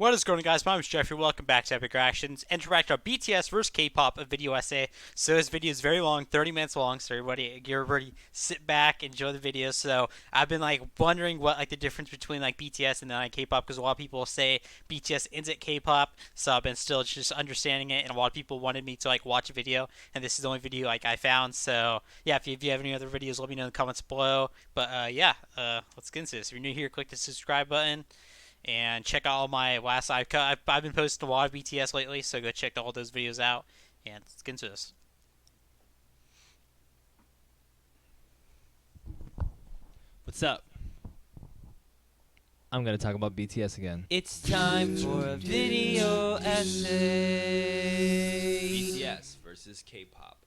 What is going on, guys? My name is Jeffrey. Welcome back to Epic Reactions. Interact our BTS versus K-pop, a video essay. So this video is very long, 30 minutes long. So everybody sit back, enjoy the video. So I've been wondering what the difference between BTS and then K-pop, because a lot of people say BTS isn't K-pop. So I've been still just understanding it, and a lot of people wanted me to watch a video, and this is the only video I found. So yeah, if you have any other videos, let me know in the comments below. But let's get into this. If you're new here, click the subscribe button. And check out all my last I've been posting a lot of BTS lately, so go check all those videos out. And let's get into this. What's up? I'm gonna talk about BTS again. It's time for a video essay. BTS versus K-pop.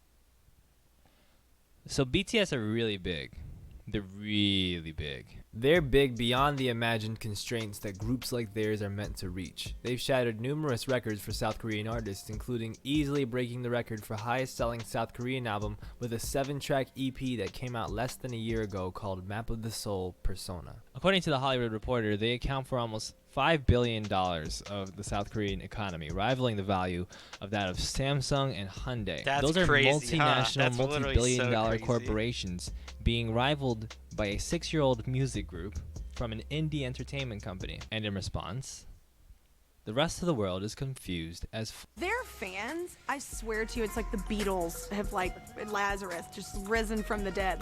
So BTS are really big. They're really big. They're big beyond the imagined constraints that groups like theirs are meant to reach. They've shattered numerous records for South Korean artists, including easily breaking the record for highest selling South Korean album with a 7-track EP that came out less than a year ago called Map of the Soul Persona. According to the Hollywood Reporter, they account for almost $5 billion of the South Korean economy, rivaling the value of that of Samsung and Hyundai. That's Those are crazy, multinational, That's multi-billion-dollar so corporations being rivaled by a 6-year-old music group from an indie entertainment company. And in response, the rest of the world is confused as Their fans, I swear to you, it's like the Beatles have Lazarus just risen from the dead.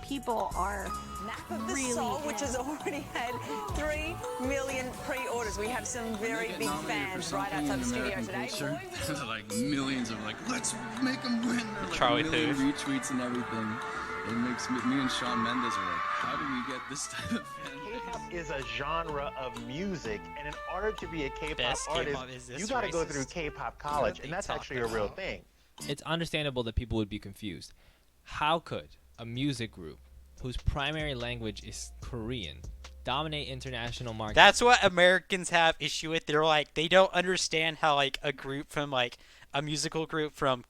People are Map of the really Soul, which has already had 3 million pre-orders. We have some very big fans right outside the studio today. Millions of let's make them win. Charlie million Puth. retweets and everything. It makes me and Shawn Mendes are how do we get this type of fan base? K-pop is a genre of music, and in order to be a K-pop Best artist, K-pop is this you got to go racist. through K-pop college, and that's actually a real thing. It's understandable that people would be confused. How could a music group whose primary language is Korean dominate international markets? That's what Americans have issue with. They don't understand how a group from a musical group from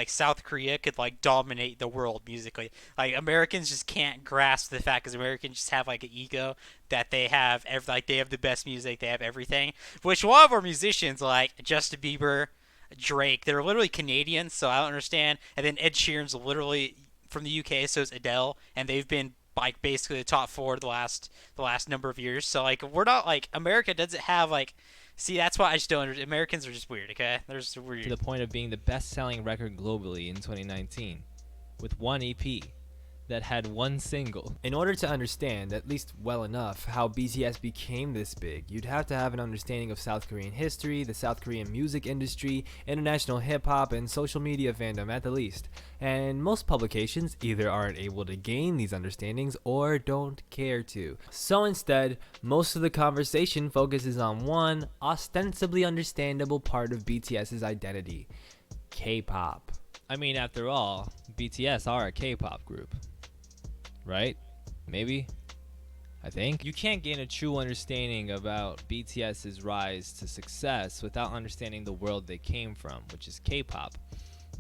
South Korea could dominate the world musically. Americans just can't grasp the fact, because Americans just have an ego that they have they have the best music, they have everything. Which a lot of our musicians like Justin Bieber, Drake, they're literally Canadians, so I don't understand. And then Ed Sheeran's literally from the UK, so is Adele, and they've been basically the top 4 the last number of years. So we're not America doesn't have see, that's why I just don't understand. Americans are just weird, okay? They're just weird. To the point of being the best-selling record globally in 2019, with one EP that had one single. In order to understand, at least well enough, how BTS became this big, you'd have to have an understanding of South Korean history, the South Korean music industry, international hip-hop, and social media fandom at the least. And most publications either aren't able to gain these understandings or don't care to. So instead, most of the conversation focuses on one ostensibly understandable part of BTS's identity: K-pop. I mean, after all, BTS are a K-pop group. Right? Maybe? I think. You can't gain a true understanding about BTS's rise to success without understanding the world they came from, which is K-pop.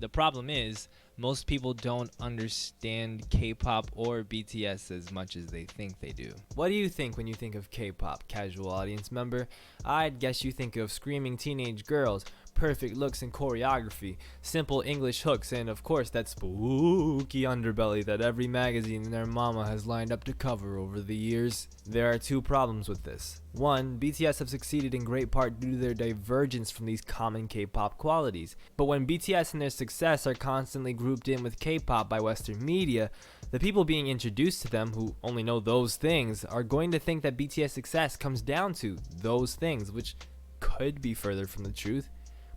The problem is, most people don't understand K-pop or BTS as much as they think they do. What do you think when you think of K-pop, casual audience member? I'd guess you think of screaming teenage girls, perfect looks and choreography, simple English hooks, and of course that spooky underbelly that every magazine and their mama has lined up to cover over the years. There are 2 problems with this. One, BTS have succeeded in great part due to their divergence from these common K-pop qualities. But when BTS and their success are constantly grouped in with K-pop by Western media, the people being introduced to them who only know those things are going to think that BTS success comes down to those things, which could be further from the truth,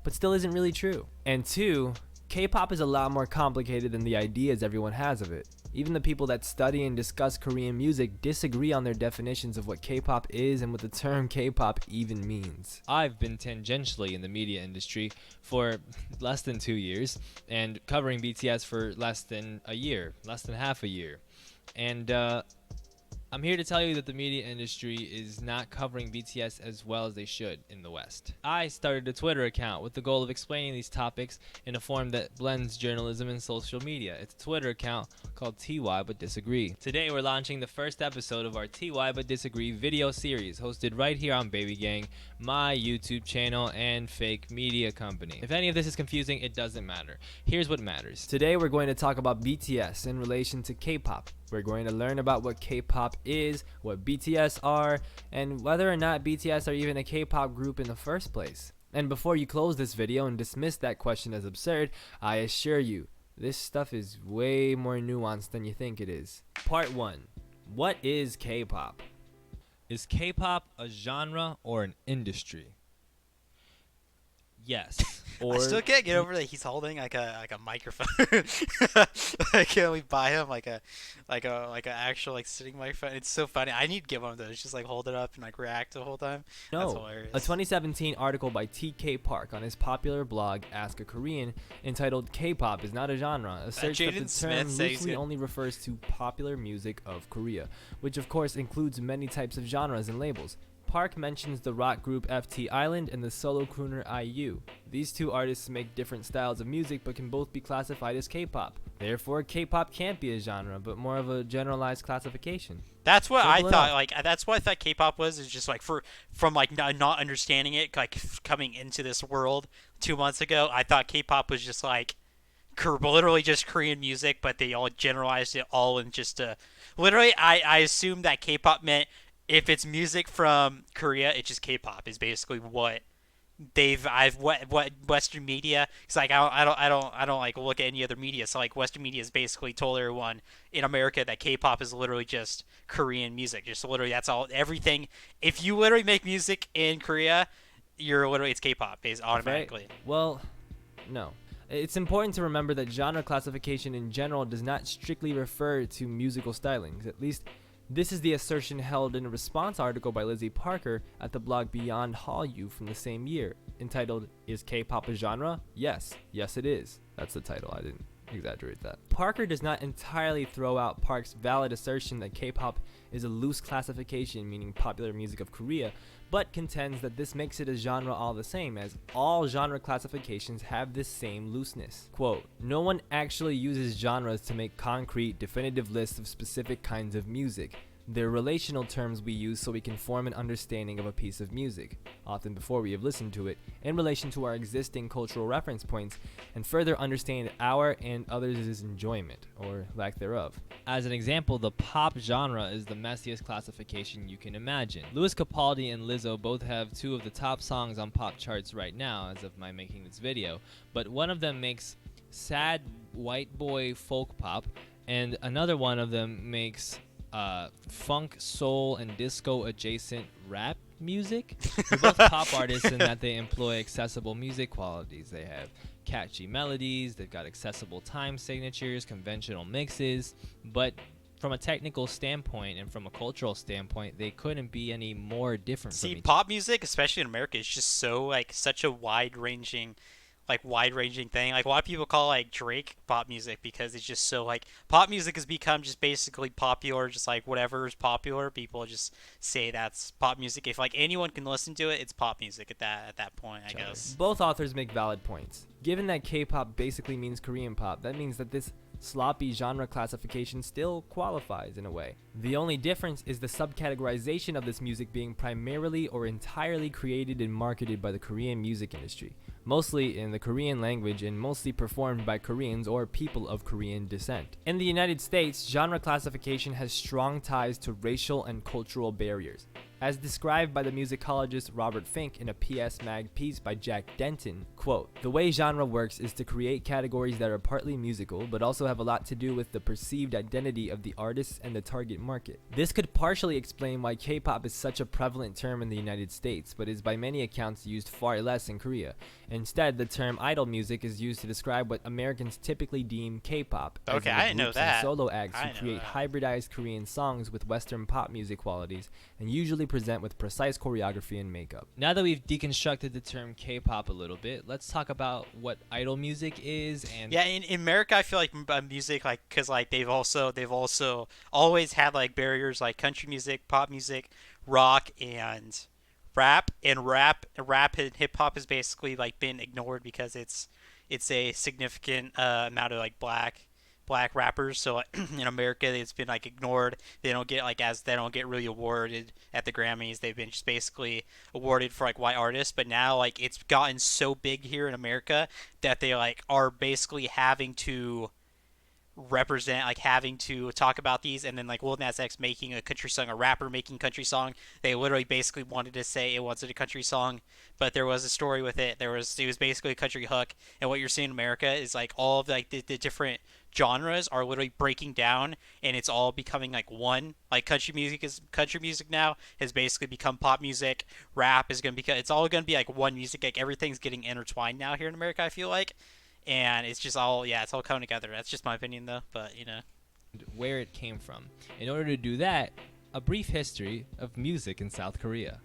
but still isn't really true. And 2, K-pop is a lot more complicated than the ideas everyone has of it. Even the people that study and discuss Korean music disagree on their definitions of what K-pop is and what the term K-pop even means. I've been tangentially in the media industry for less than 2 years, and covering BTS for less than a year, less than half a year. And I'm here to tell you that the media industry is not covering BTS as well as they should in the West. I started a Twitter account with the goal of explaining these topics in a form that blends journalism and social media. It's a Twitter account called TY But Disagree. Today we're launching the first episode of our TY But Disagree video series, hosted right here on Baby Gang, my YouTube channel, and fake media company. If any of this is confusing, it doesn't matter. Here's what matters. Today we're going to talk about BTS in relation to K-pop. We're going to learn about what K-pop is, what BTS are, and whether or not BTS are even a K-pop group in the first place. And before you close this video and dismiss that question as absurd, I assure you, this stuff is way more nuanced than you think it is. Part 1. What is K-pop? Is K-pop a genre or an industry? Yes. I still can't get over that he's holding like a microphone. Can we buy him like a actual like sitting microphone? It's so funny. I need to get one of those. Just like hold it up and like react the whole time. That's No. hilarious. A 2017 article by TK Park on his popular blog Ask a Korean entitled "K-pop is not a genre" asserts that the Jaden term Smith says he's loosely gonna- only refers to popular music of Korea, which of course includes many types of genres and labels. Park mentions the rock group FT Island and the solo crooner IU. These two artists make different styles of music but can both be classified as K-pop. Therefore, K-pop can't be a genre, but more of a generalized classification. That's what I Simple thought. enough. Like that's what I thought K-pop was. Is just like from like not understanding it, like coming into this world 2 months ago. I thought K-pop was just like literally just Korean music, but they all generalized it all in just literally. I assumed that K-pop meant if it's music from Korea, it's just K-pop. Is basically what what Western media. It's like I don't like look at any other media. So like Western media has basically told everyone in America that K-pop is literally just Korean music. Just literally that's all. Everything. If you literally make music in Korea, you're literally it's K-pop based automatically. Right? Well, no. It's important to remember that genre classification in general does not strictly refer to musical stylings. At least, this is the assertion held in a response article by Lizzie Parker at the blog Beyond Hallyu from the same year, entitled, "Is K-pop a genre? Yes. Yes it is." That's the title, I didn't exaggerate that. Parker does not entirely throw out Park's valid assertion that K-pop is a loose classification meaning popular music of Korea, but contends that this makes it a genre all the same, as all genre classifications have this same looseness. Quote, "No one actually uses genres to make concrete, definitive lists of specific kinds of music. They're relational terms we use so we can form an understanding of a piece of music, often before we have listened to it, in relation to our existing cultural reference points, and further understand our and others' enjoyment, or lack thereof." As an example, the pop genre is the messiest classification you can imagine. Louis Capaldi and Lizzo both have two of the top songs on pop charts right now as of my making this video, but one of them makes sad white boy folk pop, and another one of them makes funk, soul, and disco adjacent rap music. They're both pop artists in that they employ accessible music qualities. They have catchy melodies, they've got accessible time signatures, conventional mixes, but from a technical standpoint and from a cultural standpoint, they couldn't be any more different from See, each pop music, especially in America, is just so like such a wide-ranging thing. Like a lot of people call like Drake pop music because it's just so like pop music has become just basically popular, just like whatever is popular. People just say that's pop music. If like anyone can listen to it, it's pop music at that point, I guess. Both authors make valid points. Given that K-pop basically means Korean pop, that means that this sloppy genre classification still qualifies in a way. The only difference is the subcategorization of this music being primarily or entirely created and marketed by the Korean music industry, mostly in the Korean language and mostly performed by Koreans or people of Korean descent. In the United States, genre classification has strong ties to racial and cultural barriers. As described by the musicologist Robert Fink in a PS Mag piece by Jack Denton, quote, "The way genre works is to create categories that are partly musical, but also have a lot to do with the perceived identity of the artists and the target market. This could partially explain why K-pop is such a prevalent term in the United States, but is by many accounts used far less in Korea. Instead, the term idol music is used to describe what Americans typically deem K-pop, as Okay, in the I didn't know groups and that. solo acts I who didn't know create that. hybridized Korean songs with Western pop music qualities, and usually present with precise choreography and makeup. Now that we've deconstructed the term K-pop a little bit, let's talk about what idol music is. And Yeah, in America, I feel like music, like, cause like they've also always had like barriers like country music, pop music, rock, and rap and hip hop has basically like been ignored because it's a significant amount of like black rappers. So like, in America, it's been like ignored. They don't get really awarded at the Grammys. They've been just basically awarded for like white artists. But now like it's gotten so big here in America that they like are basically having to represent, like having to talk about these. And then like Lil Nas X making a country song, a rapper making country song, they literally basically wanted to say it wasn't a country song, but there was a story with it. It was basically a country hook. And what you're seeing in America is like all of like the different genres are literally breaking down, and it's all becoming like one. Like country music now has basically become pop music. Rap is going to become, it's all going to be like one music. Like everything's getting intertwined now here in America, I feel like. And it's just all, yeah, it's all coming together. That's just my opinion, though. But, you know. where it came from. In order to do that, a brief history of music in South Korea.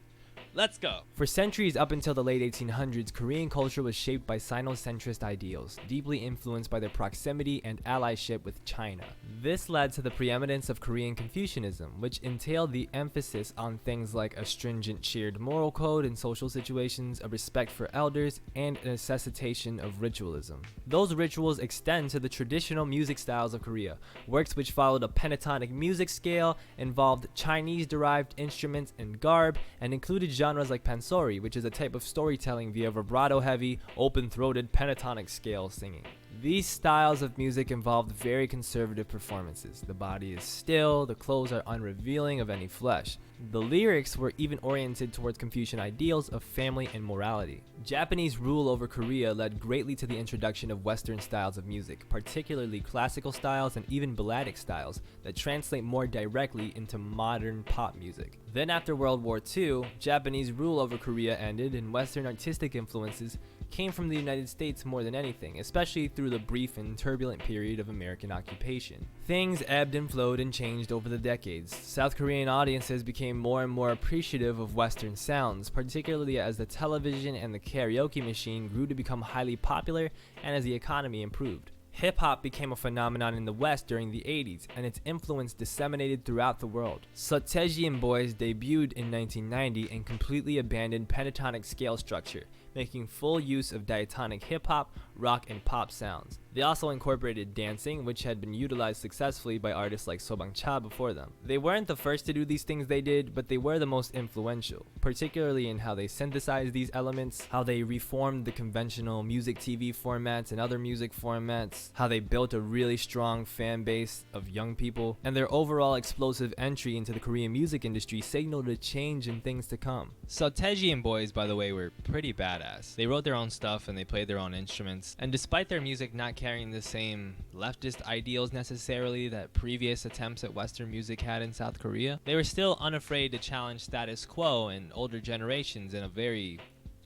Let's go. For centuries up until the late 1800s, Korean culture was shaped by Sino-centrist ideals, deeply influenced by their proximity and allyship with China. This led to the preeminence of Korean Confucianism, which entailed the emphasis on things like a stringent shared moral code in social situations, a respect for elders, and a necessitation of ritualism. Those rituals extend to the traditional music styles of Korea. Works which followed a pentatonic music scale, involved Chinese-derived instruments and garb, and included genres like pansori, which is a type of storytelling via vibrato-heavy, open-throated pentatonic scale singing. These styles of music involved very conservative performances. The body is still, the clothes are unrevealing of any flesh. The lyrics were even oriented towards Confucian ideals of family and morality. Japanese rule over Korea led greatly to the introduction of Western styles of music, particularly classical styles and even balladic styles that translate more directly into modern pop music. Then after World War II, Japanese rule over Korea ended and Western artistic influences came from the United States more than anything, especially through the brief and turbulent period of American occupation. Things ebbed and flowed and changed over the decades. South Korean audiences became more and more appreciative of Western sounds, particularly as the television and the karaoke machine grew to become highly popular and as the economy improved. Hip-hop became a phenomenon in the West during the 80s, and its influence disseminated throughout the world. Sotaejian Boys debuted in 1990 and completely abandoned pentatonic scale structure, making full use of diatonic hip-hop, rock, and pop sounds. They also incorporated dancing, which had been utilized successfully by artists like Sobangcha before them. They weren't the first to do these things they did, but they were the most influential, particularly in how they synthesized these elements, how they reformed the conventional music TV formats and other music formats, how they built a really strong fan base of young people, and their overall explosive entry into the Korean music industry signaled a change in things to come. Sotaejian Boys, by the way, were pretty badass. They wrote their own stuff and they played their own instruments, and despite their music not carrying the same leftist ideals necessarily that previous attempts at Western music had in South Korea, they were still unafraid to challenge status quo and older generations in a very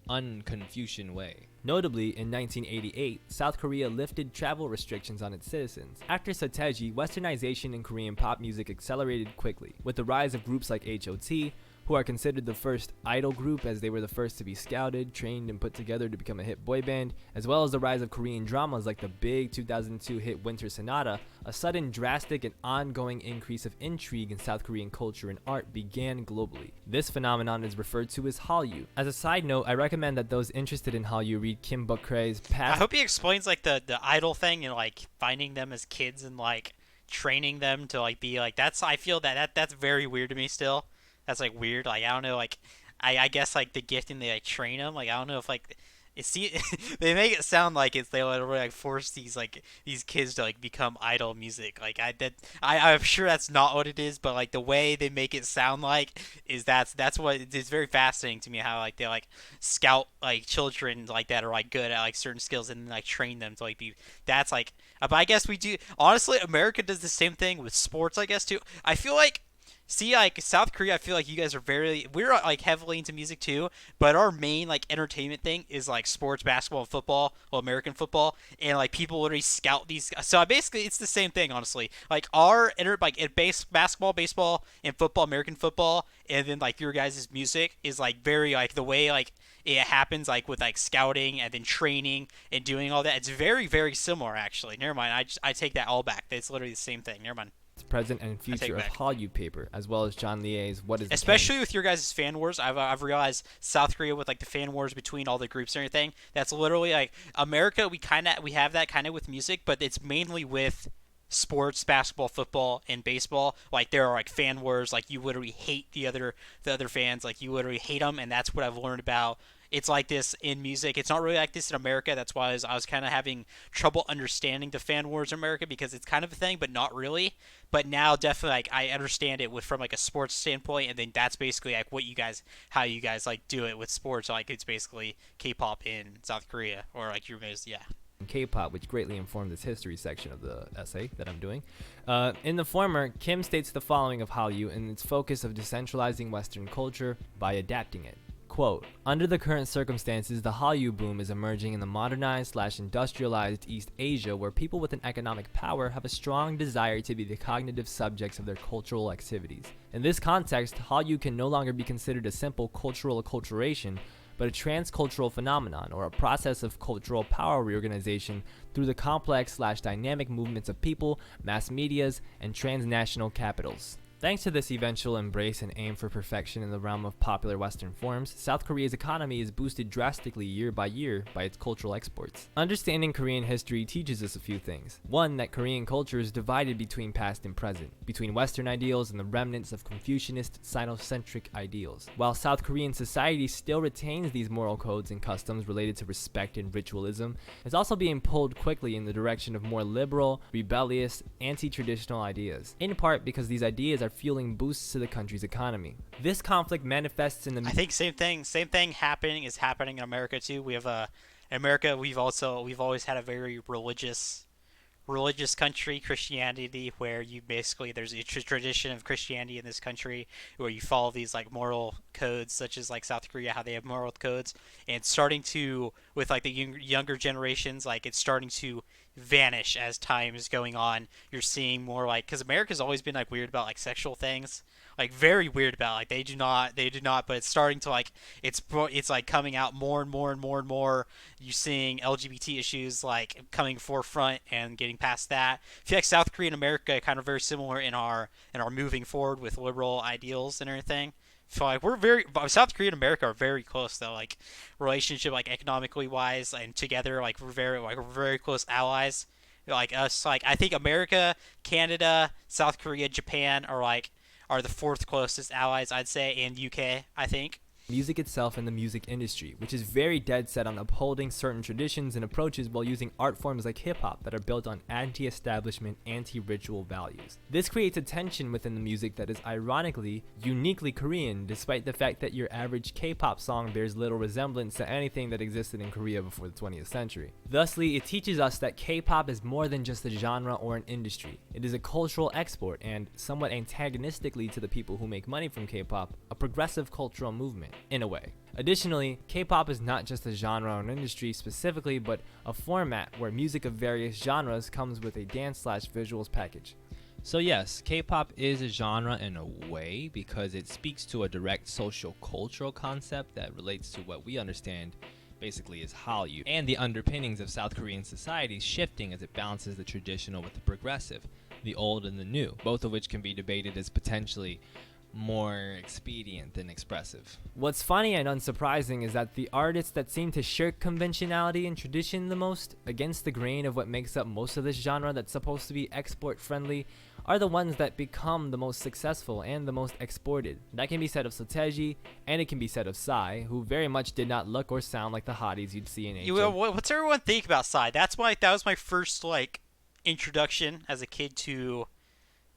un-Confucian way. Notably, in 1988, South Korea lifted travel restrictions on its citizens. After Sotaeji, Westernization in Korean pop music accelerated quickly, with the rise of groups like HOT, who are considered the first idol group as they were the first to be scouted, trained, and put together to become a hit boy band, as well as the rise of Korean dramas like the big 2002 hit Winter Sonata. A sudden, drastic, and ongoing increase of intrigue in South Korean culture and art began globally. This phenomenon is referred to as Hallyu. As a side note, I recommend that those interested in Hallyu read Kim Bok-rae's past. I hope he explains like the idol thing and like finding them as kids and like training them to like be like, that's, I feel that's very weird to me still. That's like weird. Like I don't know. Like I guess like the gift and they like train them. Like I don't know if like they make it sound like it's they literally like force these kids to like become idol music. Like I'm sure that's not what it is, but like the way they make it sound like is that's what it's very fascinating to me how like they like scout like children like that are like good at like certain skills and then like train them to like be. That's like. But I guess we do honestly. America does the same thing with sports. I guess too. I feel like See, like South Korea, I feel like you guys are we're like heavily into music too, but our main like entertainment thing is like sports, basketball, and football, well, American football, and like people literally scout these. So I basically, it's the same thing, honestly. Like like in basketball, baseball, and football, American football, and then like your guys' music is like very like the way like it happens like with like scouting and then training and doing all that. It's very very similar actually. Never mind, I take that all back. It's literally the same thing. Never mind. Present and future of back. Hallyu paper, as well as John Lie's What is the Especially King? with your guys' fan wars, I've realized South Korea with like the fan wars between all the groups and everything. That's literally like America. We have that kind of with music, but it's mainly with sports, basketball, football, and baseball. Like there are like fan wars. Like you literally hate the other fans. Like you literally hate them, and that's what I've learned about. It's like this in music. It's not really like this in America. That's why I was kind of having trouble understanding the fan wars in America because it's kind of a thing, but not really. But now definitely like I understand it with from like a sports standpoint, and then that's basically like how you guys like do it with sports. Like it's basically K-pop in South Korea or like your guys, yeah. K-pop, which greatly informed this history section of the essay that I'm doing. In the former, Kim states the following of Hallyu in its focus of decentralizing Western culture by adapting it. Quote, under the current circumstances, the Hallyu boom is emerging in the modernized/industrialized East Asia where people with an economic power have a strong desire to be the cognitive subjects of their cultural activities. In this context, Hallyu can no longer be considered a simple cultural acculturation, but a transcultural phenomenon or a process of cultural power reorganization through the complex/dynamic movements of people, mass medias, and transnational capitals. Thanks to this eventual embrace and aim for perfection in the realm of popular Western forms, South Korea's economy is boosted drastically year by year by its cultural exports. Understanding Korean history teaches us a few things. One, that Korean culture is divided between past and present, between Western ideals and the remnants of Confucianist, Sinocentric ideals. While South Korean society still retains these moral codes and customs related to respect and ritualism, it's also being pulled quickly in the direction of more liberal, rebellious, anti-traditional ideas, in part because these ideas are fueling boosts to the country's economy. This conflict manifests in the I think same thing is happening in America too. We have in America we've always had a very religious country, Christianity, where you basically there's a tradition of Christianity in this country where you follow these like moral codes, such as like South Korea, how they have moral codes, and starting to with like the younger generations, like it's starting to vanish as time is going on. You're seeing more like because America's always been like weird about like sexual things, like very weird about like they do not, but it's starting to like it's like coming out more and more and more and more. You seeing LGBT issues like coming forefront and getting past that. I feel like South Korea and America are kind of very similar in our moving forward with liberal ideals and everything. So like South Korea and America are very close though, like relationship like economically wise and together like we're very close allies. Like us, like I think America, Canada, South Korea, Japan are the fourth closest allies I'd say, and UK I think. music itself and the music industry, which is very dead set on upholding certain traditions and approaches while using art forms like hip-hop that are built on anti-establishment, anti-ritual values. This creates a tension within the music that is ironically, uniquely Korean, despite the fact that your average K-pop song bears little resemblance to anything that existed in Korea before the 20th century. Thusly, it teaches us that K-pop is more than just a genre or an industry. It is a cultural export and, somewhat antagonistically to the people who make money from K-pop, a progressive cultural movement. In a way. Additionally, K-pop is not just a genre or an industry specifically, but a format where music of various genres comes with a dance/visuals package. So yes, K-pop is a genre in a way because it speaks to a direct social cultural concept that relates to what we understand basically is Hallyu, and the underpinnings of South Korean society shifting as it balances the traditional with the progressive, the old and the new, both of which can be debated as potentially more expedient than expressive. What's funny and unsurprising is that the artists that seem to shirk conventionality and tradition the most, against the grain of what makes up most of this genre that's supposed to be export friendly, are the ones that become the most successful and the most exported. That can be said of Soteji, and it can be said of Psy, who very much did not look or sound like the hotties you'd see in HM. What's everyone think about Psy? That was my first like introduction as a kid to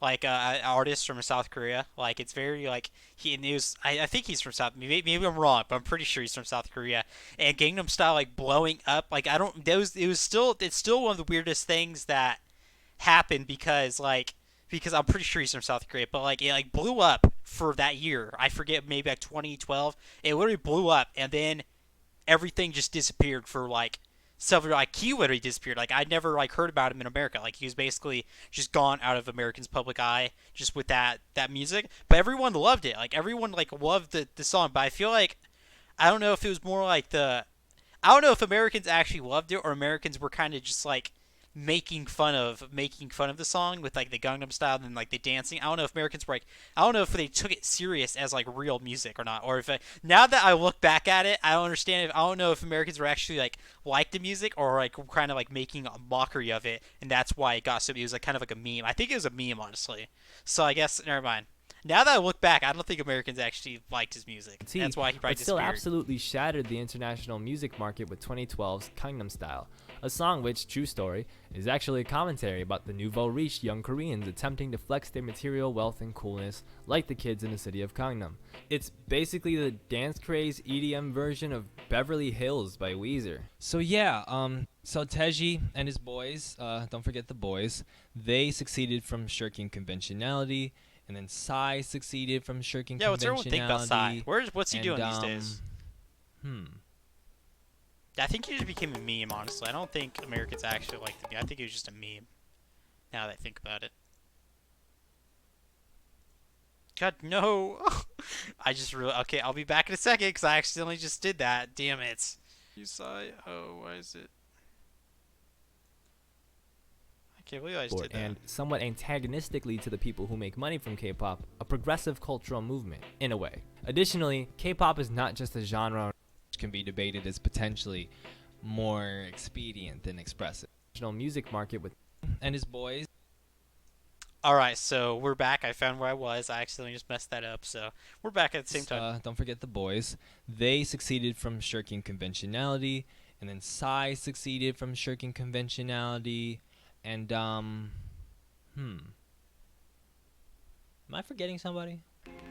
like an artist from South Korea. Like it's very like I think he's from South. Maybe I'm wrong, but I'm pretty sure he's from South Korea. And Gangnam Style like blowing up. Like I don't. It's still one of the weirdest things that happened because I'm pretty sure he's from South Korea, but like it like blew up for that year. I forget, maybe like 2012. It literally blew up, and then everything just disappeared for like several. Like he literally disappeared. Like I never like heard about him in America. Like he was basically just gone out of Americans' public eye just with that music. But everyone loved it. Like everyone like loved the song. But I feel like I don't know if it was more like I don't know if Americans actually loved it or Americans were kind of just like making fun of the song with like the Gangnam Style and like the dancing. I don't know if Americans were like I don't know if they took it serious as like real music or not, or if now that I look back at it, I don't understand. I don't know if Americans were actually like the music or like kind of like making a mockery of it, and that's why it got so. It was like kind of like a meme. I think it was a meme, honestly. So I guess never mind. Now that I look back, I don't think Americans actually liked his music. That's why he probably but still disappeared. absolutely shattered the international music market with 2012's Gangnam Style, a song which, true story, is actually a commentary about the nouveau riche young Koreans attempting to flex their material wealth and coolness like the kids in the city of Gangnam. It's basically the dance craze EDM version of Beverly Hills by Weezer. So yeah, so Teji and his boys, don't forget the boys, they succeeded from shirking conventionality, and then Psy succeeded from shirking Yeah, what's everyone think about Psy? conventionality. What's he doing these days? Hmm. I think he just became a meme, honestly. I don't think Americans actually liked him. I think he was just a meme, now that I think about it. God, no! I just really... Okay, I'll be back in a second, because I accidentally just did that. Damn it. You saw it? Oh, why is it... I can't believe I just did that. And somewhat antagonistically to the people who make money from K-pop, a progressive cultural movement, in a way. Additionally, K-pop is not just a genre Which can be debated as potentially more expedient than expressive. music market with And his boys. Alright, so we're back. I found where I was. I accidentally just messed that up, so we're back at the same time. Don't forget the boys. They succeeded from shirking conventionality, and then Psy succeeded from shirking conventionality, and Am I forgetting somebody?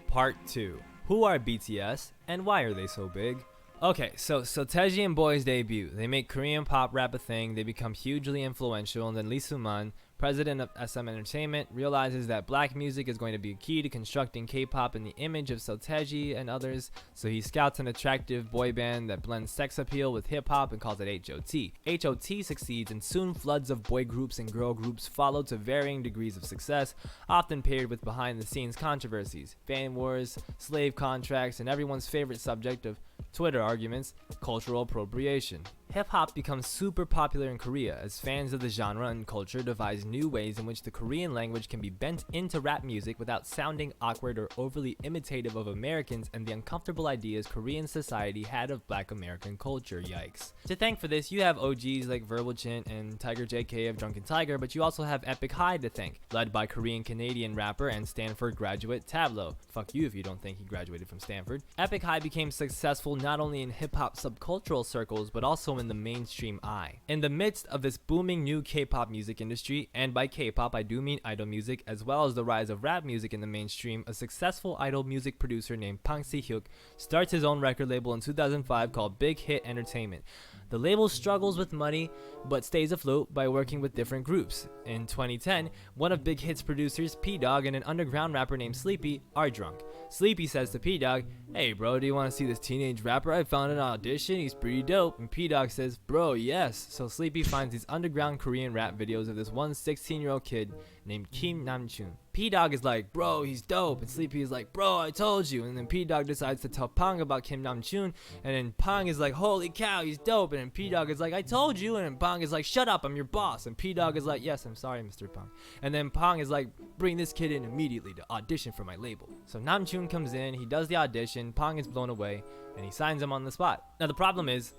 Part 2. Who are BTS and why are they so big? Okay, so Teji and Boys debut. They make Korean pop rap a thing, they become hugely influential, and then Lee Soo-man, president of SM Entertainment, realizes that black music is going to be key to constructing K-pop in the image of Teji and others, so he scouts an attractive boy band that blends sex appeal with hip-hop and calls it HOT. HOT succeeds, and soon floods of boy groups and girl groups follow to varying degrees of success, often paired with behind-the-scenes controversies, fan wars, slave contracts, and everyone's favorite subject of Twitter arguments, cultural appropriation. Hip-hop becomes super popular in Korea as fans of the genre and culture devise new ways in which the Korean language can be bent into rap music without sounding awkward or overly imitative of Americans and the uncomfortable ideas Korean society had of black American culture. Yikes. To thank for this, you have OGs like Verbal Chint and Tiger JK of Drunken Tiger, but you also have Epic High to thank, led by Korean-Canadian rapper and Stanford graduate Tableau. Fuck you if you don't think he graduated from Stanford. Epic High became successful not only in hip-hop subcultural circles, but also in the mainstream eye. In the midst of this booming new K-pop music industry, and by K-pop I do mean idol music, as well as the rise of rap music in the mainstream, a successful idol music producer named Pang Si-hyuk starts his own record label in 2005 called Big Hit Entertainment. The label struggles with money, but stays afloat by working with different groups. In 2010, one of Big Hit's producers, P-Dog, and an underground rapper named Sleepy are drunk. Sleepy says to P-Dog, "Hey bro, do you want to see this teenage rapper I found in an audition? He's pretty dope." And P-Dog says, "Bro, yes." So Sleepy finds these underground Korean rap videos of this one 16-year-old kid named Kim Namjoon. P-Dog is like, "Bro, he's dope." And Sleepy is like, "Bro, I told you." And then P-Dog decides to tell Pang about Kim Namjoon. And then Pang is like, "Holy cow, he's dope." And then P-Dog is like, "I told you." And then Pang is like, "Shut up, I'm your boss." And P-Dog is like, "Yes, I'm sorry, Mr. Pang." And then Pang is like, "Bring this kid in immediately to audition for my label." So Namjoon comes in, he does the audition, Pang is blown away, and he signs him on the spot. Now the problem is,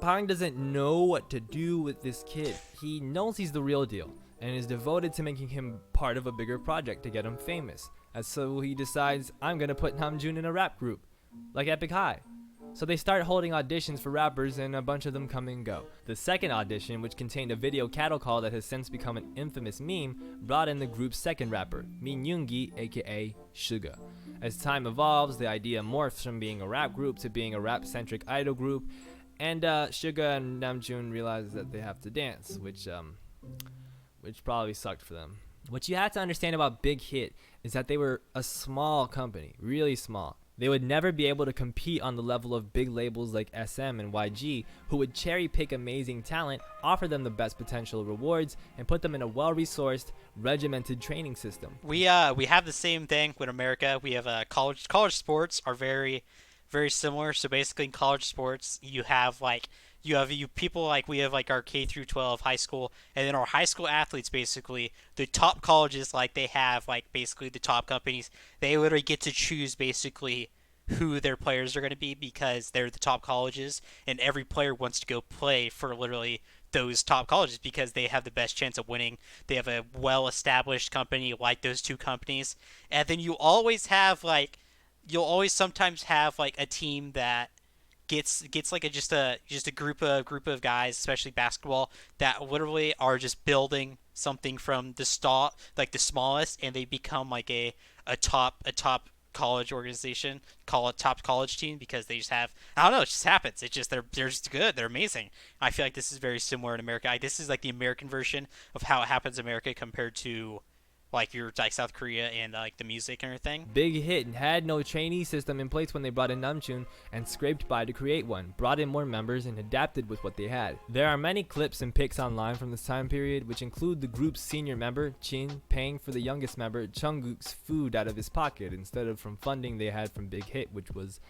Pang doesn't know what to do with this kid. He knows he's the real deal and is devoted to making him part of a bigger project to get him famous. And so he decides, I'm gonna put Namjoon in a rap group, like Epic High. So they start holding auditions for rappers, and a bunch of them come and go. The second audition, which contained a video cattle call that has since become an infamous meme, brought in the group's second rapper, Min Yoongi, aka Suga. As time evolves, the idea morphs from being a rap group to being a rap-centric idol group, and Suga and Namjoon realize that they have to dance, which probably sucked for them. What you have to understand about Big Hit is that they were a small company, really small. They would never be able to compete on the level of big labels like SM and YG, who would cherry pick amazing talent, offer them the best potential rewards, and put them in a well-resourced, regimented training system. We have the same thing with America. We have college sports are very similar. So basically, in college sports, you have you people like we have like our K through 12 high school, and then our high school athletes basically the top colleges like they have like basically the top companies. They literally get to choose basically who their players are going to be because they're the top colleges, and every player wants to go play for literally those top colleges because they have the best chance of winning. They have a well-established company like those two companies, and then you'll always sometimes have like a team that gets like just a group of guys, especially basketball, that literally are just building something from the start, like the smallest, and they become like a top college organization, call it top college team because they just have I don't know, it just happens. It's just they're just good, they're amazing. I feel like this is very similar in America. This is like the American version of how it happens in America compared to like your like South Korea and like the music and everything. Big Hit had no trainee system in place when they brought in Namjoon and scraped by to create one, brought in more members, and adapted with what they had. There are many clips and pics online from this time period, which include the group's senior member, Jin, paying for the youngest member, Jungkook's food out of his pocket instead of from funding they had from Big Hit, which was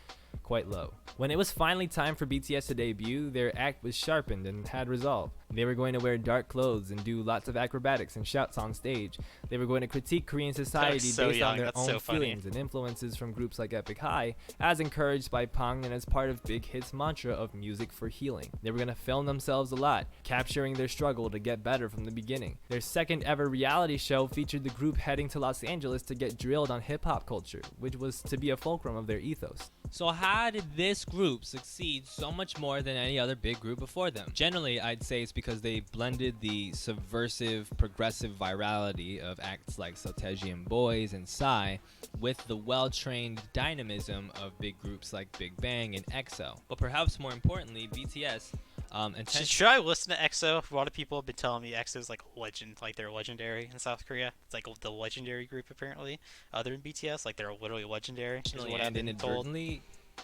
quite low. When it was finally time for BTS to debut, their act was sharpened and had resolve. They were going to wear dark clothes and do lots of acrobatics and shouts on stage. They were going to critique Korean society based on their own feelings and influences from groups like Epic High, as encouraged by Pang and as part of Big Hit's mantra of music for healing. They were going to film themselves a lot, capturing their struggle to get better from the beginning. Their second ever reality show featured the group heading to Los Angeles to get drilled on hip-hop culture, which was to be a fulcrum of their ethos. So how did this group succeed so much more than any other big group before them? Generally, I'd say it's because they blended the subversive, progressive virality of acts like Sotaejian Boys and Psy with the well-trained dynamism of big groups like Big Bang and EXO. But perhaps more importantly, BTS Should I listen to EXO? A lot of people have been telling me EXO is like legend, like they're legendary in South Korea. It's like the legendary group apparently, other than BTS, like they're literally legendary. Is what I've been told.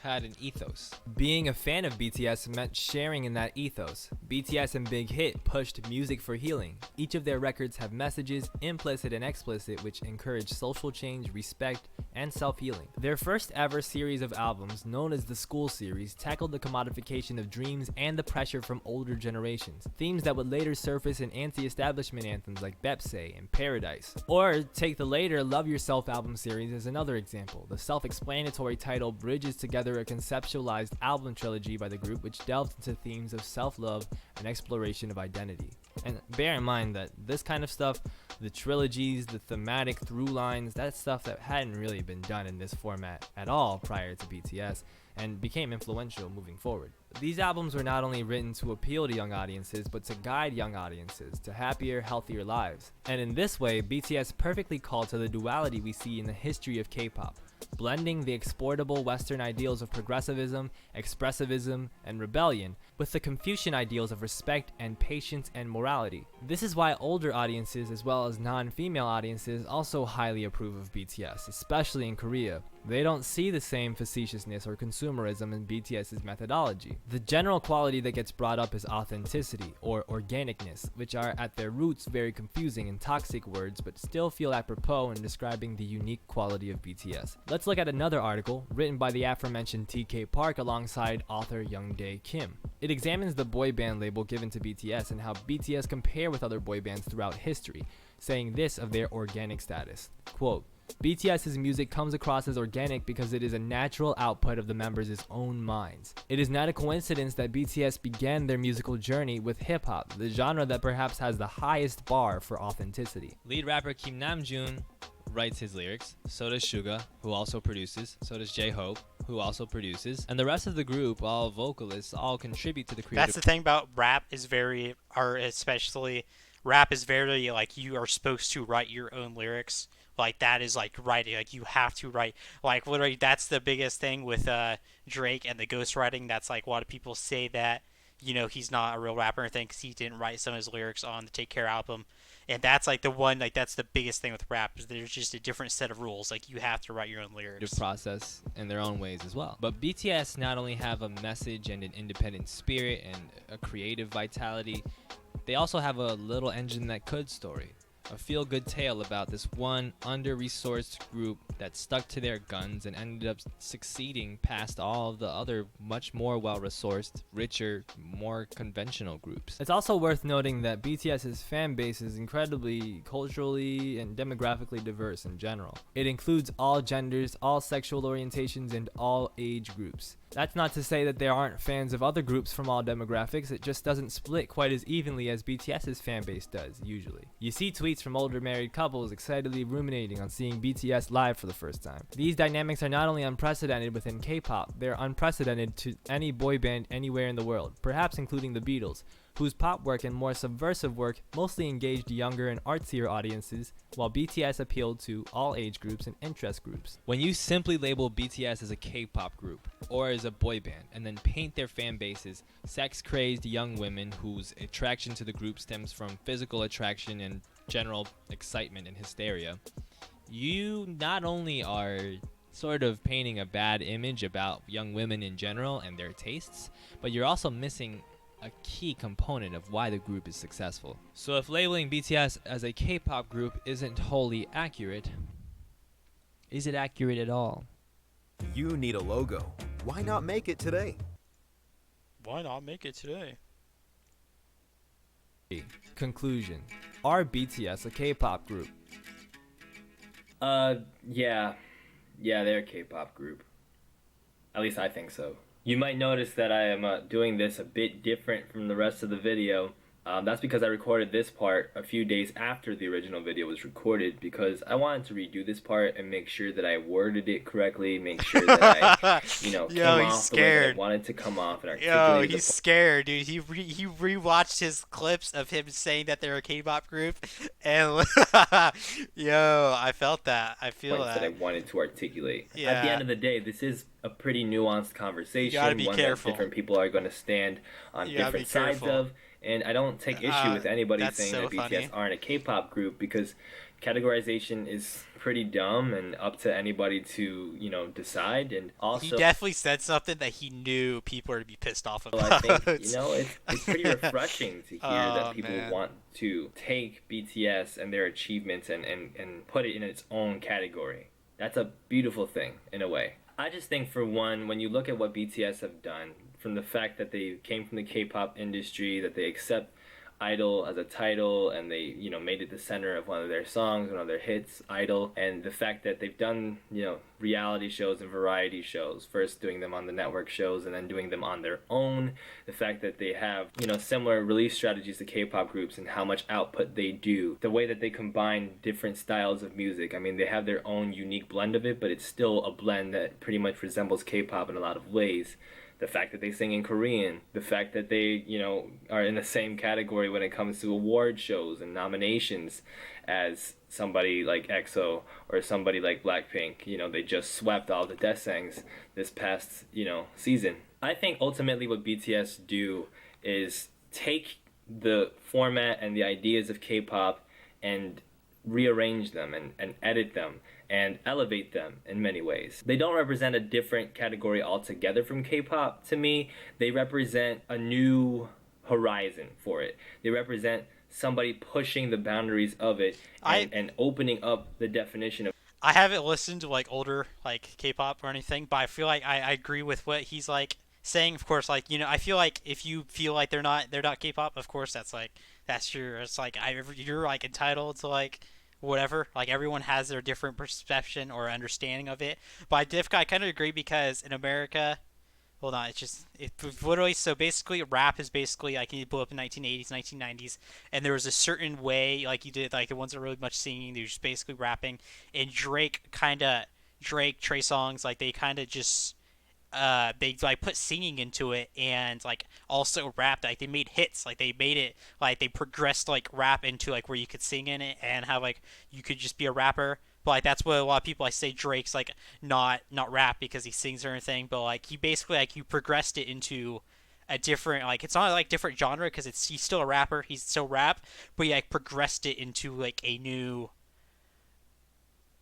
Had an ethos. Being a fan of BTS meant sharing in that ethos. BTS and Big Hit pushed music for healing. Each of their records have messages, implicit and explicit, which encourage social change, respect, and self-healing. Their first ever series of albums, known as the School Series, tackled the commodification of dreams and the pressure from older generations, themes that would later surface in anti-establishment anthems like Bepse and Paradise. Or take the later Love Yourself album series as another example. The self-explanatory title bridges together a conceptualized album trilogy by the group which delved into themes of self-love and exploration of identity. And bear in mind that this kind of stuff, the trilogies, the thematic through lines, that's stuff that hadn't really been done in this format at all prior to BTS and became influential moving forward. These albums were not only written to appeal to young audiences, but to guide young audiences to happier, healthier lives. And in this way, BTS perfectly called to the duality we see in the history of K-pop, blending the exportable Western ideals of progressivism, expressivism, and rebellion with the Confucian ideals of respect and patience and morality. This is why older audiences as well as non-female audiences also highly approve of BTS, especially in Korea. They don't see the same facetiousness or consumerism in BTS's methodology. The general quality that gets brought up is authenticity or organicness, which are at their roots very confusing and toxic words but still feel apropos in describing the unique quality of BTS. Let's look at another article written by the aforementioned TK Park alongside author Youngdae Kim. It examines the boy band label given to BTS and how BTS compare with other boy bands throughout history, saying this of their organic status. Quote, BTS's music comes across as organic because it is a natural output of the members' own minds. It is not a coincidence that BTS began their musical journey with hip-hop, the genre that perhaps has the highest bar for authenticity. Lead rapper Kim Namjoon writes his lyrics, so does Suga, who also produces, so does J-Hope, who also produces, and the rest of the group, all vocalists, all contribute to the creative. That's the thing about rap especially rap is very like you are supposed to write your own lyrics. Like that is like writing, like you have to write, like literally that's the biggest thing with Drake and the ghostwriting. That's like a lot of people say that he's not a real rapper or anything because he didn't write some of his lyrics on the Take Care album. And that's like the one, like that's the biggest thing with rap is there's just a different set of rules. Like you have to write your own lyrics. Process in their own ways as well. But BTS not only have a message and an independent spirit and a creative vitality, they also have a little engine that could story. A feel-good tale about this one under-resourced group that stuck to their guns and ended up succeeding past all of the other much more well-resourced, richer, more conventional groups. It's also worth noting that BTS's fan base is incredibly culturally and demographically diverse in general. It includes all genders, all sexual orientations, and all age groups. That's not to say that there aren't fans of other groups from all demographics, it just doesn't split quite as evenly as BTS's fan base does, usually. You see tweets from older married couples excitedly ruminating on seeing BTS live for the first time. These dynamics are not only unprecedented within K-pop, they're unprecedented to any boy band anywhere in the world, perhaps including the Beatles, whose pop work and more subversive work mostly engaged younger and artsier audiences, while BTS appealed to all age groups and interest groups. When you simply label BTS as a K-pop group or as a boy band and then paint their fan bases sex-crazed young women whose attraction to the group stems from physical attraction and general excitement and hysteria, you not only are sort of painting a bad image about young women in general and their tastes, but you're also missing a key component of why the group is successful. So if labeling BTS as a K-pop group isn't wholly accurate, is it accurate at all? You need a logo. Why not make it today? Why not make it today? Conclusion. Are BTS a K-pop group? Yeah, they're a K-pop group. At least I think so. You might notice that I am doing this a bit different from the rest of the video. That's because I recorded this part a few days after the original video was recorded because I wanted to redo this part and make sure that I worded it correctly, make sure that I, came off the way that I wanted to come off and articulate. He's scared, dude. He rewatched his clips of him saying that they're a K-pop group, and I felt that. I feel that. I wanted to articulate. Yeah. At the end of the day, this is a pretty nuanced conversation. You gotta be one careful. That different people are going to stand on different sides of. And I don't take issue with anybody saying that BTS aren't a K-pop group because categorization is pretty dumb and up to anybody to, decide. And also, he definitely said something that he knew people would be pissed off about. I think, it's pretty refreshing to hear that people want to take BTS and their achievements and put it in its own category. That's a beautiful thing, in a way. I just think, for one, when you look at what BTS have done, from the fact that they came from the K-pop industry, that they accept Idol as a title, and they, made it the center of one of their songs, one of their hits, Idol, and the fact that they've done, reality shows and variety shows, first doing them on the network shows and then doing them on their own, the fact that they have, similar release strategies to K-pop groups and how much output they do, the way that they combine different styles of music. I mean, they have their own unique blend of it, but it's still a blend that pretty much resembles K-pop in a lot of ways. The fact that they sing in Korean, the fact that they, are in the same category when it comes to award shows and nominations as somebody like EXO or somebody like Blackpink. They just swept all the Daesangs this past, season. I think ultimately what BTS do is take the format and the ideas of K-pop and rearrange them and edit them and elevate them in many ways. They don't represent a different category altogether from K-pop to me. They represent a new horizon for it. They represent somebody pushing the boundaries of it and opening up the definition of. I haven't listened to older K-pop or anything, but I feel like I agree with what he's saying. Of course, I feel like if you feel like they're not K-pop, of course you're entitled to whatever. Everyone has their different perception or understanding of it. But I kind of agree because in America, hold on, it's literally, so basically rap is basically you blew up in 1980s, 1990s, and there was a certain way you did the ones that were really much singing, they were just basically rapping, and Trey Songz, they kind of just they put singing into it and also rap. They made hits. They made it they progressed rap into where you could sing in it and have you could just be a rapper. But that's what a lot of people say Drake's not rap because he sings or anything. But he basically he progressed it into a different, like, it's not like different genre because he's still a rapper, he's still rap, but he like progressed it into like a new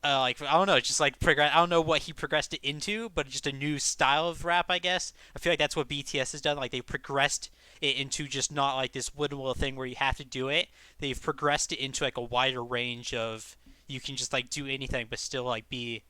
like, I don't know, just like progress. I don't know what he progressed it into, but just a new style of rap, I guess. I feel like that's what BTS has done. Like they progressed it into just not like this wooden thing where you have to do it. They've progressed it into like a wider range of you can just like do anything, but still like be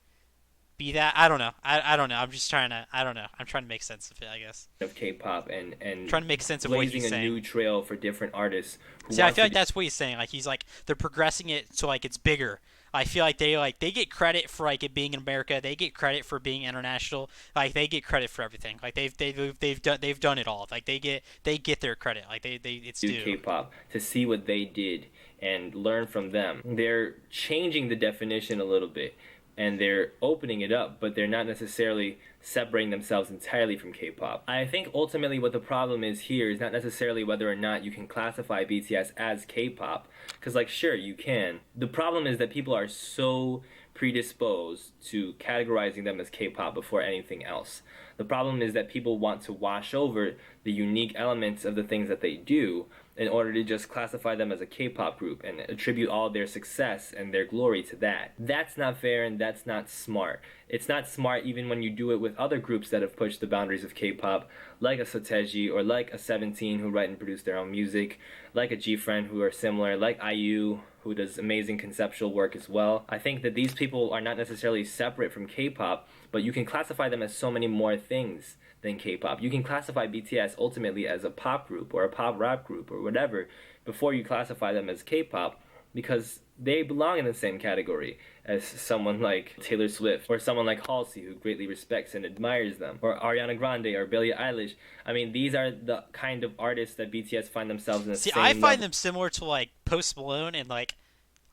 that. I don't know. I don't know. I'm just trying to. I don't know. I'm trying to make sense of it, I guess. Of K-pop and Trying to make sense of what he's blazing a saying. new trail for different artists. See, I feel like that's what he's saying. Like he's like they're progressing it so like it's bigger. I feel like they get credit for like it being in America. They get credit for being international. Like they get credit for everything. Like they've done it all. Like they get their credit. Like they it's due. K-pop to see what they did and learn from them. They're changing the definition a little bit and they're opening it up, but they're not necessarily separating themselves entirely from K-pop. I think ultimately what the problem is here is not necessarily whether or not you can classify BTS as K-pop, because like sure you can. The problem is that people are so predisposed to categorizing them as K-pop before anything else. The problem is that people want to wash over the unique elements of the things that they do in order to just classify them as a K-pop group and attribute all their success and their glory to that. That's not fair and that's not smart. It's not smart even when you do it with other groups that have pushed the boundaries of K-pop, like a Soteji or like a 17 who write and produce their own music, like a G-Friend who are similar, like IU who does amazing conceptual work as well. I think that these people are not necessarily separate from K-pop, but you can classify them as so many more things than K-pop. You can classify BTS ultimately as a pop group or a pop rap group or whatever before you classify them as K-pop, because they belong in the same category as someone like Taylor Swift or someone like Halsey, who greatly respects and admires them, or Ariana Grande or Billie Eilish. I mean, these are the kind of artists that BTS find themselves in the same I find level. them similar to like Post Malone and like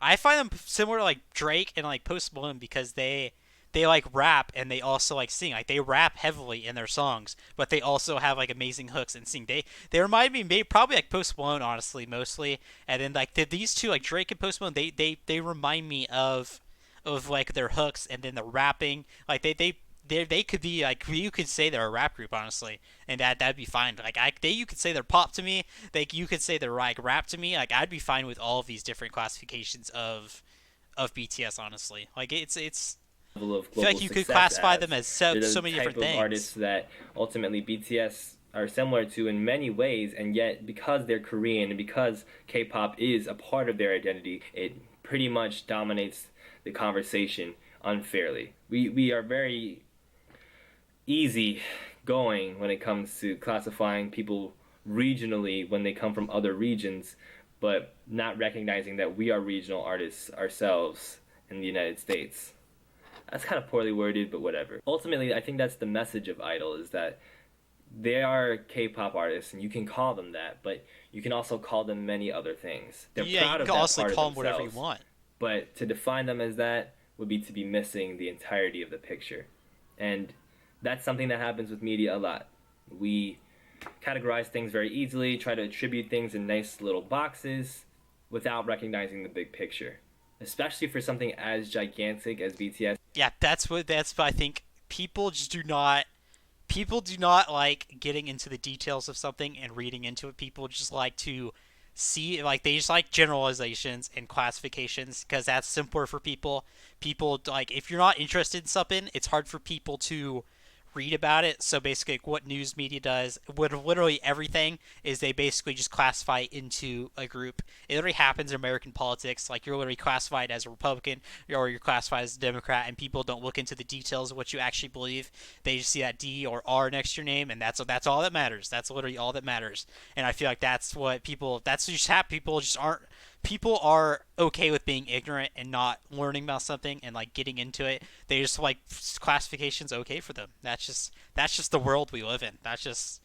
I find them similar to like Drake and like Post Malone because they like rap and they also like sing. Like they rap heavily in their songs, but they also have like amazing hooks and sing. They remind me maybe probably like Post Malone honestly mostly, and then like these two like Drake and Post Malone they remind me of like their hooks and then the rapping. Like they could be like you could say they're a rap group honestly, and that'd be fine. Like you could say they're pop to me. You could say they're like rap to me. Like I'd be fine with all of these different classifications of BTS honestly. Like it's. Level of I feel global like you could success classify as. them as They're so the many type different of things. artists that ultimately BTS are similar to in many ways, and yet because they're Korean and because K-pop is a part of their identity, it pretty much dominates the conversation unfairly. We are very easy going when it comes to classifying people regionally when they come from other regions, but not recognizing that we are regional artists ourselves in the United States. That's kind of poorly worded, but whatever. Ultimately, I think that's the message of Idol, is that they are K-pop artists, and you can call them that, but you can also call them many other things. They're Yeah, proud you of can that also part call of them whatever you themselves, want. but to define them as that would be to be missing the entirety of the picture. And that's something that happens with media a lot. We categorize things very easily, try to attribute things in nice little boxes without recognizing the big picture, especially for something as gigantic as BTS. Yeah, that's what I think people just do not like getting into the details of something and reading into it. People just like to see, like they just like generalizations and classifications because that's simpler for people. People like if you're not interested in something, it's hard for people to read about it. So basically, like, what news media does, what literally everything is, they basically just classify it into a group. It literally happens in American politics. Like you're literally classified as a Republican or you're classified as a Democrat, and people don't look into the details of what you actually believe. They just see that D or R next to your name, and that's all that matters. That's literally all that matters. And I feel like that's what people. That's just how people just aren't. People are okay with being ignorant and not learning about something and like getting into it. They just like classifications okay for them. That's just the world we live in. That's just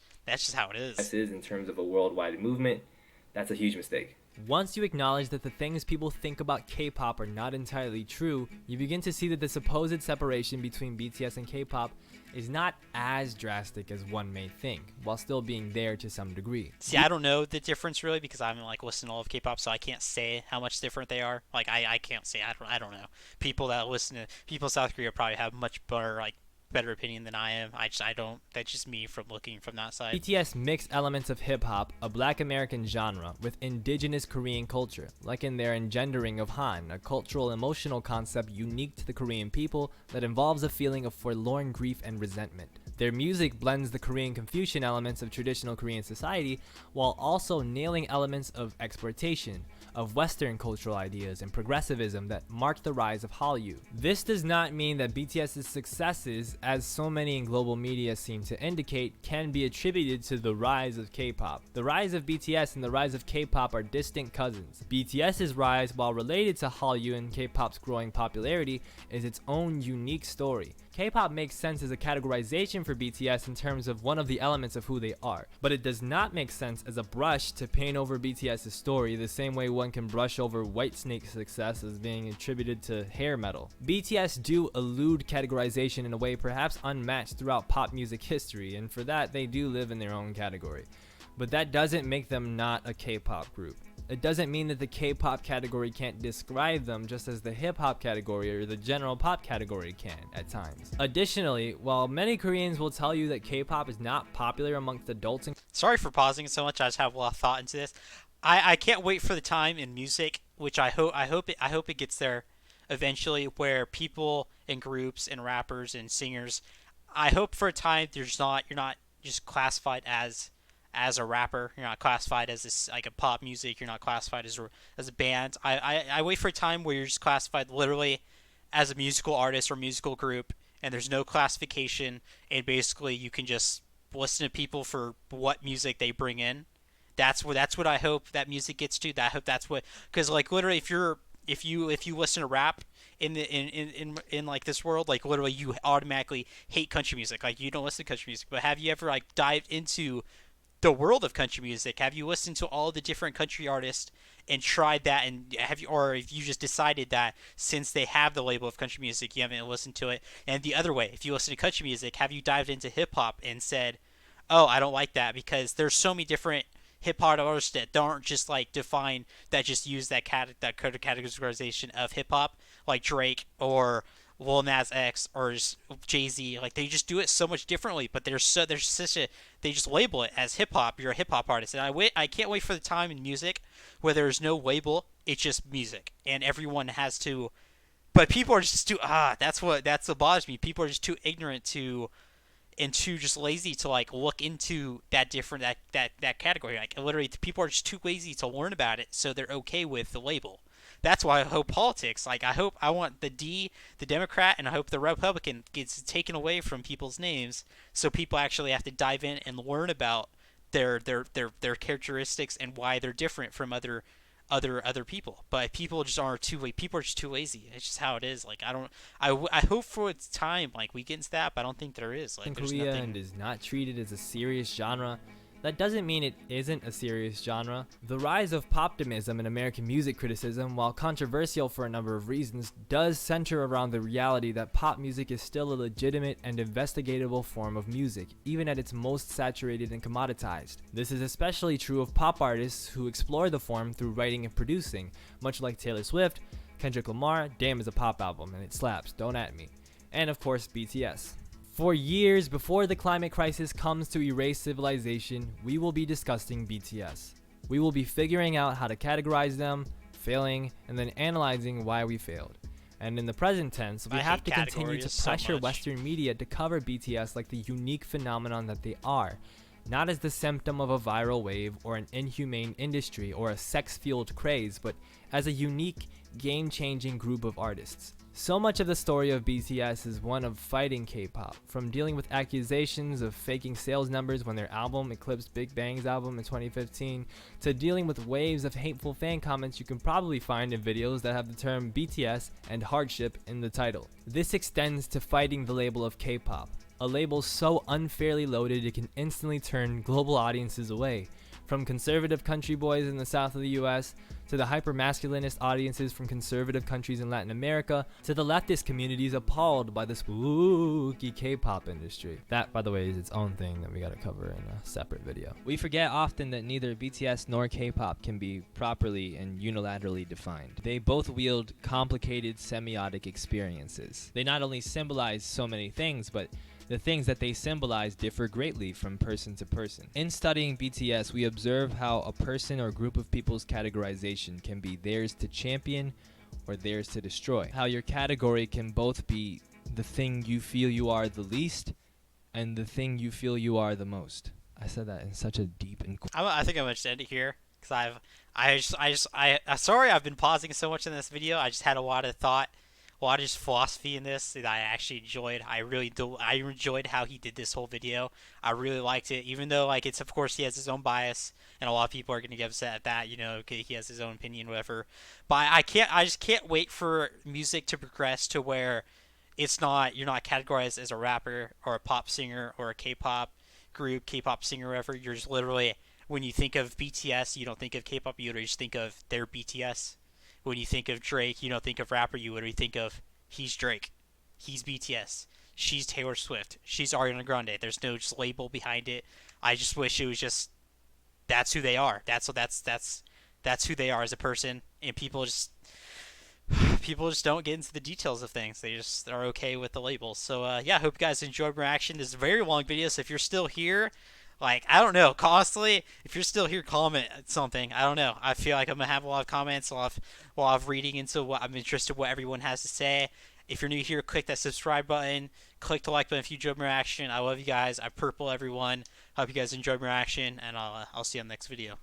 how it is. This is in terms of a worldwide movement. That's a huge mistake. Once you acknowledge that the things people think about K-pop are not entirely true, you begin to see that the supposed separation between BTS and K-pop is not as drastic as one may think, while still being there to some degree. See, I don't know the difference really because I haven't like listened to all of K-pop, so I can't say how much different they are. Like I can't say. I don't know. People that listen to people in South Korea probably have much better like better opinion than I am. I don't. That's just me from looking from that side. BTS mixed elements of hip-hop, a black American genre, with indigenous Korean culture, like in their engendering of Han, a cultural emotional concept unique to the Korean people that involves a feeling of forlorn grief and resentment. Their music blends the Korean Confucian elements of traditional Korean society while also nailing elements of exploitation, of Western cultural ideas and progressivism that marked the rise of Hallyu. This does not mean that BTS's successes, as so many in global media seem to indicate, can be attributed to the rise of K-pop. The rise of BTS and the rise of K-pop are distant cousins. BTS's rise, while related to Hallyu and K-pop's growing popularity, is its own unique story. K-pop makes sense as a categorization for BTS in terms of one of the elements of who they are, but it does not make sense as a brush to paint over BTS's story the same way one can brush over Whitesnake's success as being attributed to hair metal. BTS do elude categorization in a way perhaps unmatched throughout pop music history, and for that they do live in their own category. But that doesn't make them not a K-pop group. It doesn't mean that the K-pop category can't describe them just as the hip-hop category or the general pop category can at times. Additionally, while many Koreans will tell you that K-pop is not popular amongst adults and Sorry for pausing so much. I just have a lot of thought into this. I can't wait for the time in music, which I hope it gets there eventually, where people and groups and rappers and singers, I hope for a time you're not just classified as a rapper. You're not classified as like a pop music. You're not classified as a band. I wait for a time where you're just classified literally as a musical artist or musical group, and there's no classification, and basically you can just listen to people for what music they bring in. That's what I hope that music gets to. I hope that's what, because like literally if you listen to rap in like this world, like literally you automatically hate country music. Like you don't listen to country music. But have you ever like dived into the world of country music? Have you listened to all the different country artists and tried that? And or if you just decided that since they have the label of country music, you haven't listened to it? And the other way, if you listen to country music, have you dived into hip hop and said, "Oh, I don't like that," because there's so many different hip hop artists that aren't just like defined, that just use that categorization of hip hop, like Drake or Lil Nas X or Jay-Z. Like they just do it so much differently, but there's such a, they just label it as hip hop. You're a hip hop artist, and I can't wait for the time in music where there's no label. It's just music, and everyone has to. But people are just too that's what bothers me. People are just too ignorant to, and too just lazy to like look into that different that category. Like literally, people are just too lazy to learn about it, so they're okay with the label. That's why I hope politics, like I want the Democrat, and I hope the Republican gets taken away from people's names, so people actually have to dive in and learn about their characteristics and why they're different from other people. But people just are too lazy. It's just how it is. Like I hope for its time like we get into that, but I don't think there is. Like in there's Korea nothing. and is not treated as a serious genre. That doesn't mean it isn't a serious genre. The rise of poptimism in American music criticism, while controversial for a number of reasons, does center around the reality that pop music is still a legitimate and investigatable form of music, even at its most saturated and commoditized. This is especially true of pop artists who explore the form through writing and producing, much like Taylor Swift, Kendrick Lamar. Damn is a pop album and it slaps, don't at me. And of course BTS. For years before the climate crisis comes to erase civilization, we will be discussing BTS. We will be figuring out how to categorize them, failing, and then analyzing why we failed. And in the present tense, we have to continue to pressure Western media to cover BTS like the unique phenomenon that they are, not as the symptom of a viral wave or an inhumane industry or a sex-fueled craze, but as a unique, game-changing group of artists. So much of the story of BTS is one of fighting K-pop, from dealing with accusations of faking sales numbers when their album eclipsed Big Bang's album in 2015, to dealing with waves of hateful fan comments you can probably find in videos that have the term BTS and hardship in the title. This extends to fighting the label of K-pop, a label so unfairly loaded it can instantly turn global audiences away, From conservative country boys in the south of the US, to the hyper-masculinist audiences from conservative countries in Latin America, to the leftist communities appalled by the spooky K-pop industry. That, by the way, is its own thing that we gotta cover in a separate video. We forget often that neither BTS nor K-pop can be properly and unilaterally defined. They both wield complicated semiotic experiences. They not only symbolize so many things, but the things that they symbolize differ greatly from person to person. In studying BTS, we observe how a person or group of people's categorization can be theirs to champion or theirs to destroy. How your category can both be the thing you feel you are the least and the thing you feel you are the most. I said that in such a deep and I think I'm gonna just end it here because sorry I've been pausing so much in this video. I just had a lot of thought, a lot of just philosophy in this that I actually enjoyed. I enjoyed how he did this whole video. I really liked it, even though like it's, of course, he has his own bias, and a lot of people are gonna get upset at that. You know, he has his own opinion, whatever. But I just can't wait for music to progress to where you're not categorized as a rapper or a pop singer or a K-pop group, K-pop singer, whatever. You're just literally, when you think of BTS, you don't think of K-pop, you just think of their BTS. When you think of Drake, you don't think of rapper, you literally think of he's Drake, he's BTS, she's Taylor Swift, she's Ariana Grande. There's no just label behind it. I just wish it was just that's who they are. That's who they are as a person, and people just don't get into the details of things. They just are okay with the labels. So yeah, I hope you guys enjoyed my reaction. This is a very long video, so if you're still here, like, I don't know, constantly, if you're still here, comment something. I don't know. I feel like I'm going to have a lot of comments, a lot of reading into what I'm interested in, what everyone has to say. If you're new here, click that subscribe button. Click the like button if you enjoyed my reaction. I love you guys. I purple everyone. Hope you guys enjoyed my reaction, and I'll see you on the next video.